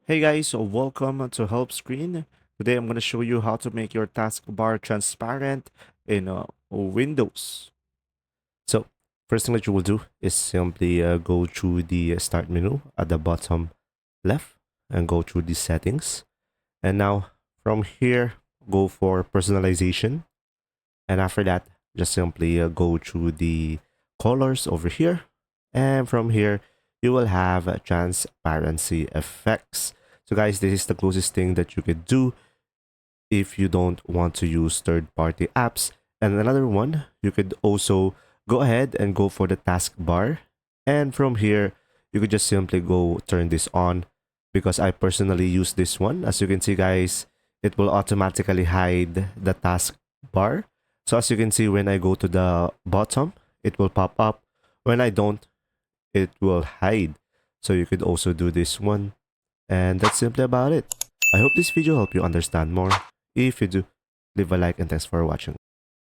Hey guys, so welcome to Help Screen. Today I'm going to show you how to make your taskbar transparent in Windows. So first thing that you will do is simply go through the start menu at the bottom left and go through the settings. And now from here, go for personalization. And after that, just simply go through the colors over here. And from here, you will have transparency effects. So guys, this is the closest thing that you could do if you don't want to use third-party apps. And another one, you could also go ahead and go for the taskbar. And from here, you could just simply go turn this on because I personally use this one. As you can see, guys, it will automatically hide the taskbar. So as you can see, when I go to the bottom, it will pop up. When I don't, it will hide. So you could also do this one. And that's simply about it. I hope this video helped you understand more. If you do, leave a like and thanks for watching.